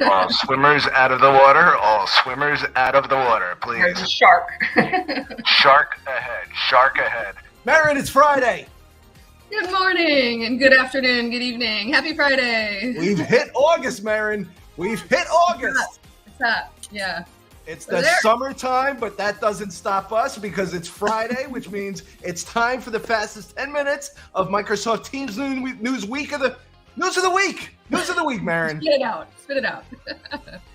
All swimmers out of the water. All swimmers out of the water, There's a please. shark. Shark ahead. Shark ahead. Mehryn, it's Friday. Good morning and good afternoon, good evening. Happy Friday. We've hit August, Mehryn. We've hit August. What's up? Yeah. It's We're the there. summertime, but that doesn't stop us because it's Friday, which means it's time for the fastest 10 minutes of Microsoft Teams news week of the news of the week. News of the week, Mehryn. Spit it out. Spit it out.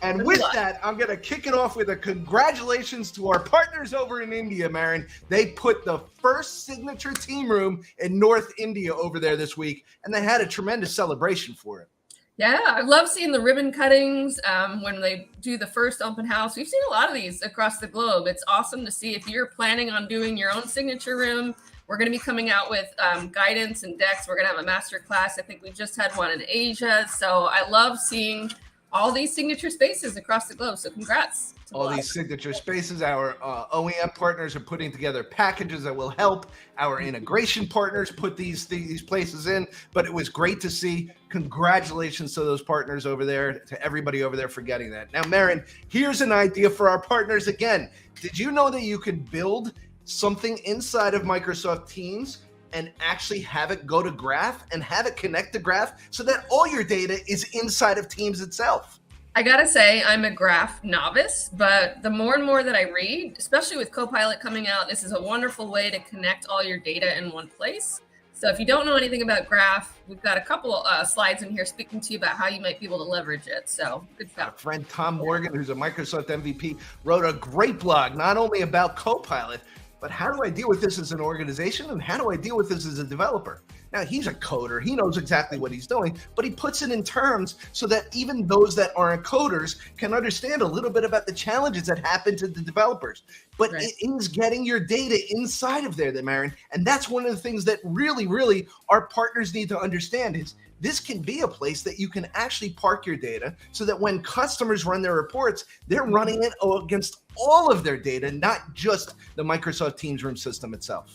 And Good with luck. that, I'm going to kick it off with a congratulations to our partners over in India, Mehryn. They put the first signature team room in North India over there this week, and they had a tremendous celebration for it. Yeah, I love seeing the ribbon cuttings when they do the first open house. We've seen a lot of these across the globe. It's awesome to see. If you're planning on doing your own signature room, we're going to be coming out with guidance and decks. We're going to have a master class. I think we just had one in Asia. So I love seeing all these signature spaces across the globe. So congrats. to All Vlad. these signature spaces, our OEM partners are putting together packages that will help our integration partners put these places in. But it was great to see. Congratulations to those partners over there, to everybody over there for getting that. Now, Mehryn, here's an idea for our partners again. Did you know that you could build something inside of Microsoft Teams and actually have it go to Graph and have it connect to Graph so that all your data is inside of Teams itself? I gotta say, I'm a graph novice, but the more and more that I read, especially with Copilot coming out, this is a wonderful way to connect all your data in one place. So if you don't know anything about graph, we've got a couple slides in here speaking to you about how you might be able to leverage it. So good Our stuff. friend Tom Morgan, who's a Microsoft MVP, wrote a great blog, not only about Copilot, but how do I deal with this as an organization and how do I deal with this as a developer? Now, he's a coder. He knows exactly what he's doing, but he puts it in terms so that even those that aren't coders can understand a little bit about the challenges that happen to the developers. But Right. it is getting your data inside of there, Mehryn. And that's one of the things that really our partners need to understand is this can be a place that you can actually park your data so that when customers run their reports, they're running it against all of their data, not just the Microsoft Teams room system itself.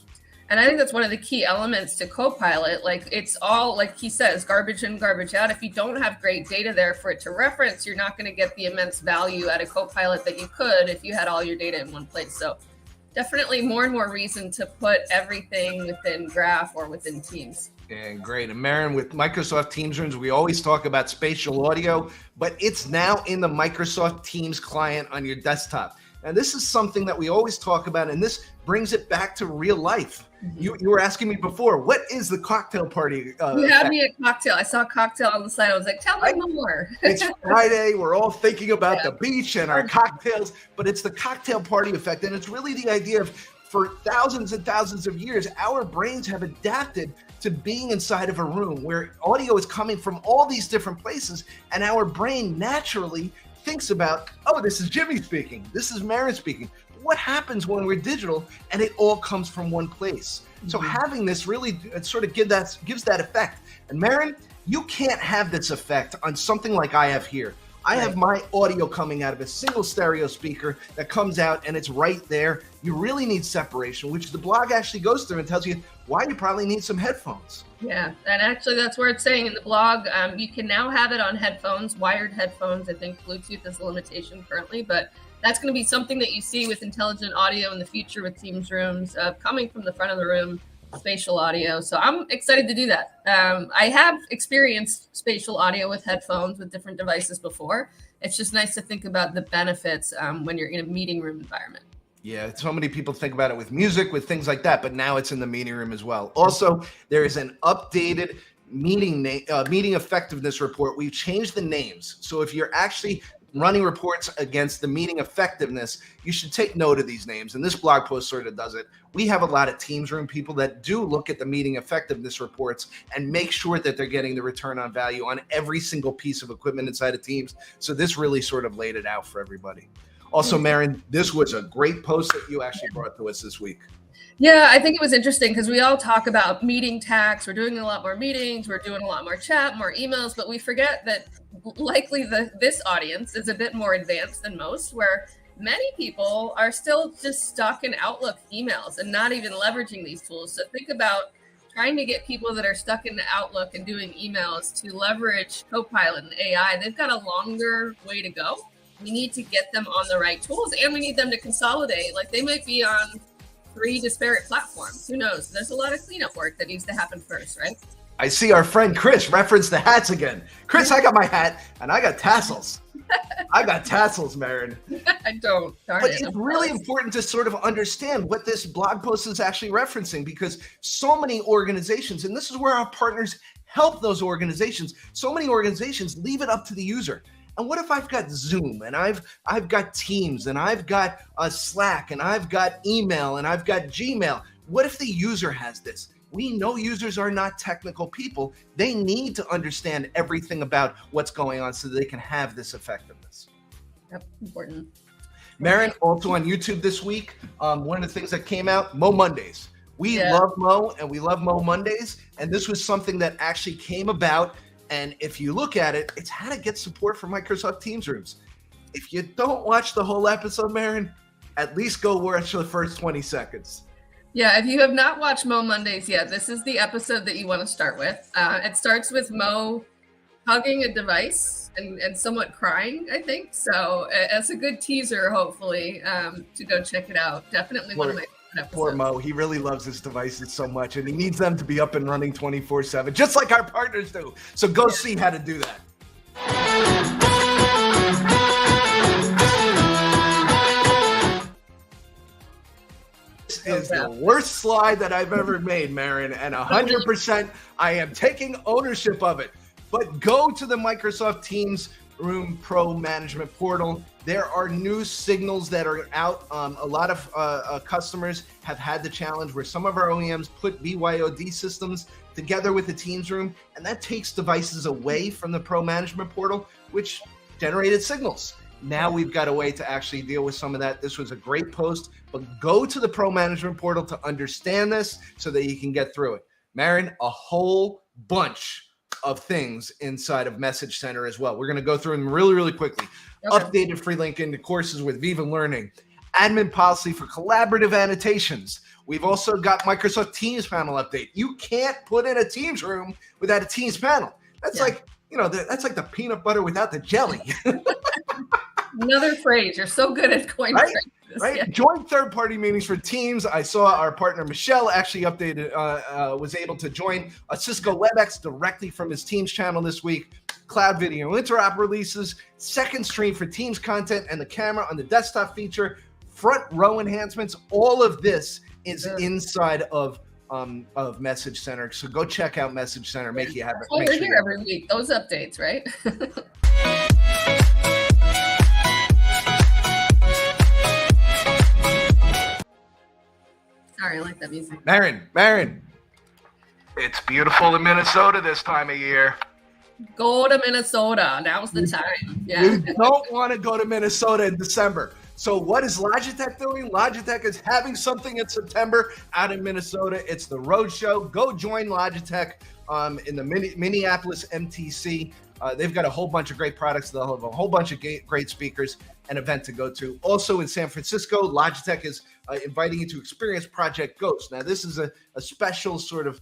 And I think that's one of the key elements to Copilot. Like it's all, like he says, garbage in, garbage out. If you don't have great data there for it to reference, you're not going to get the immense value out of Copilot that you could if you had all your data in one place. So definitely more and more reason to put everything within Graph or within Teams. And great. And Mehryn, with Microsoft Teams rooms, we always talk about spatial audio, but it's now in the Microsoft Teams client on your desktop. And this is something that we always talk about, and this brings it back to real life. You were asking me before, what is the cocktail party? You had me at cocktail. I saw cocktail on the side. I was like, tell me more. It's Friday. We're all thinking about Yeah. the beach and our cocktails, but it's the cocktail party effect. And it's really the idea of, for thousands and thousands of years, our brains have adapted to being inside of a room where audio is coming from all these different places. And our brain naturally thinks about, oh, this is Jimmy speaking. This is Mehryn speaking. What happens when we're digital and it all comes from one place? So having this really sort of gives that effect. And Mehryn, you can't have this effect on something like I have here. I have my audio coming out of a single stereo speaker that comes out and it's right there. You really need separation, which the blog actually goes through and tells you why you probably need some headphones. Yeah, and actually that's where it's saying in the blog, you can now have it on headphones, wired headphones. I think Bluetooth is a limitation currently, but that's going to be something that you see with intelligent audio in the future with Teams rooms, coming from the front of the room, spatial audio. So I'm excited to do that. I have experienced spatial audio with headphones with different devices before. It's just nice to think about the benefits when you're in a meeting room environment. Yeah, so many people think about it with music, with things like that, but now it's in the meeting room as well. Also, there is an updated meeting effectiveness report. We've changed the names. So if you're actually running reports against the meeting effectiveness, you should take note of these names. And this blog post sort of does it. We have a lot of Teams room people that do look at the meeting effectiveness reports and make sure that they're getting the return on value on every single piece of equipment inside of Teams. So this really sort of laid it out for everybody. Also, Mehryn, this was a great post that you actually brought to us this week. Yeah, I think it was interesting because we all talk about meeting tax. We're doing a lot more meetings. We're doing a lot more chat, more emails, but we forget that likely this audience is a bit more advanced than most, where many people are still just stuck in Outlook emails and not even leveraging these tools. So think about trying to get people that are stuck in Outlook and doing emails to leverage Copilot and AI, they've got a longer way to go. We need to get them on the right tools, and we need them to consolidate. Like, they might be on 3 disparate platforms. Who knows? There's a lot of cleanup work that needs to happen first, right? I see our friend Chris reference the hats again. Chris, I got my hat and I got tassels. I got tassels, Mehryn. I don't. Darn But it. it's really important to sort of understand what this blog post is actually referencing, because so many organizations, and this is where our partners help those organizations, so many organizations leave it up to the user. And what if I've got Zoom and I've got Teams and I've got Slack and I've got email and I've got Gmail? What if the user has this? We know users are not technical people. They need to understand everything about what's going on so that they can have this effectiveness. Yep, important. Mehryn, also on YouTube this week, one of the things that came out, Mo Mondays. We love Mo and we love Mo Mondays. And this was something that actually came about. And if you look at it, it's how to get support for Microsoft Teams rooms. If you don't watch the whole episode, Mehryn, at least go watch the first 20 seconds. Yeah, if you have not watched Mo Mondays yet, this is the episode that you want to start with. It starts with Mo hugging a device and somewhat crying, I think. So it's a good teaser, hopefully, to go check it out. Definitely one of my favorite episodes. Poor Mo, he really loves his devices so much, and he needs them to be up and running 24/7, just like our partners do. So go see how to do that. This is the worst slide that I've ever made, Mehryn, and 100% I am taking ownership of it. But go to the Microsoft Teams Room Pro Management Portal. There are new signals that are out. A lot of customers have had the challenge where some of our OEMs put BYOD systems together with the Teams Room, and that takes devices away from the Pro Management Portal, which generated signals. Now we've got a way to actually deal with some of that. This was a great post, but go to the Pro Management Portal to understand this so that you can get through it. Mehryn, a whole bunch of things inside of Message Center as well. We're going to go through them really, really quickly. Okay. Updated free link into courses with Viva Learning, admin policy for collaborative annotations. We've also got Microsoft Teams panel update. You can't put in a Teams room without a Teams panel. That's like, that's like the peanut butter without the jelly. Another phrase. You're so good at coin phrases. Right? Yeah. Join third-party meetings for Teams. I saw our partner Michelle actually updated, was able to join a Cisco WebEx directly from his Teams channel this week. Cloud video interop releases, second stream for Teams content, and the camera on the desktop feature, front row enhancements. All of this is inside of Message Center. So go check out Message Center. Make you have it. Well, we're here every week. Those updates, right? Sorry, I like that music. Mehryn. It's beautiful in Minnesota this time of year. Go to Minnesota. Now's the time. Yeah. You don't want to go to Minnesota in December. So what is Logitech doing? Logitech is having something in September out in Minnesota. It's the Road Show. Go join Logitech in the Minneapolis MTC. They've got a whole bunch of great products. They'll have a whole bunch of great speakers, an event to go to. Also in San Francisco, Logitech is inviting you to experience Project Ghost. Now, this is a special sort of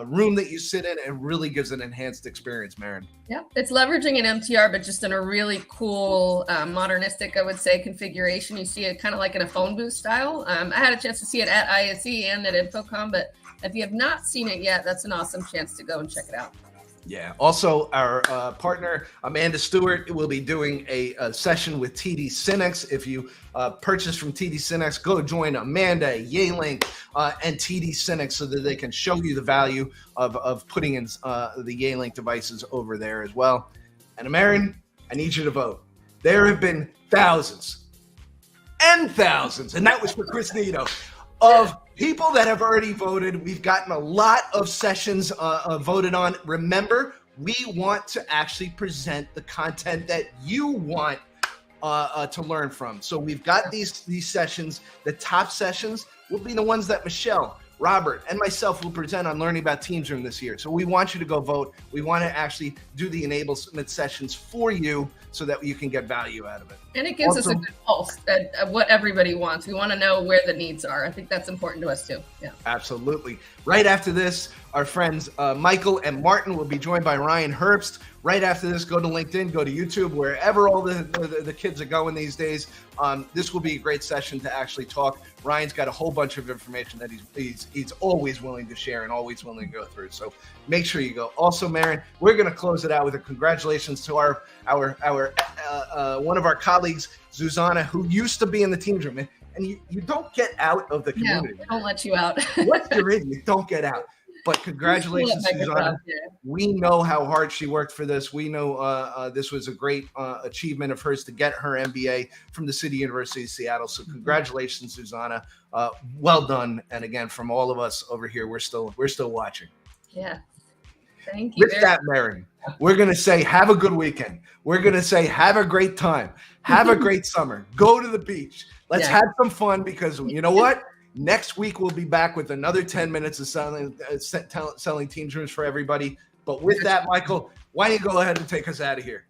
room that you sit in and really gives an enhanced experience, Mehryn. Yeah, it's leveraging an MTR, but just in a really cool, modernistic, I would say, configuration. You see it kind of like in a phone booth style. I had a chance to see it at ISE and at InfoComm, but if you have not seen it yet, that's an awesome chance to go and check it out. Yeah. Also, our partner, Amanda Stewart, will be doing a session with TD SYNNEX. If you purchase from TD SYNNEX, go join Amanda, Yealink, and TD SYNNEX so that they can show you the value of putting in the Yealink devices over there as well. And Mehryn, I need you to vote. There have been thousands and thousands, and that was for Chris Nito, of people that have already voted. We've gotten a lot of sessions voted on. Remember, we want to actually present the content that you want to learn from. So we've got these sessions. The top sessions will be the ones that Michelle Robert, and myself will present on learning about Teams Room this year. So we want you to go vote. We want to actually do the enablement sessions for you so that you can get value out of it. And it gives us a good pulse at what everybody wants. We want to know where the needs are. I think that's important to us too. Yeah, absolutely. Right after this, our friends Michael and Martin will be joined by Ryan Herbst. Right after this, go to LinkedIn, go to YouTube, wherever all the kids are going these days. This will be a great session to actually talk. Ryan's got a whole bunch of information that he's always willing to share and always willing to go through. So make sure you go. Also, Mehryn, we're going to close it out with a congratulations to our one of our colleagues, Susanna, who used to be in the Teams Room. And you don't get out of the community. No, don't let you out. Once you're in, you don't get out. But congratulations, Susanna. We know how hard she worked for this. We know this was a great achievement of hers to get her MBA from the City University of Seattle. So congratulations, Susanna. Well done. And again, from all of us over here, we're still watching. Yeah. Thank you. With that, Mehryn, we're going to say have a good weekend. We're going to say have a great time. Have a great summer. Go to the beach. Let's have some fun because you know what? Next week, we'll be back with another 10 minutes of selling Teams Rooms for everybody. But with that, Michael, why don't you go ahead and take us out of here?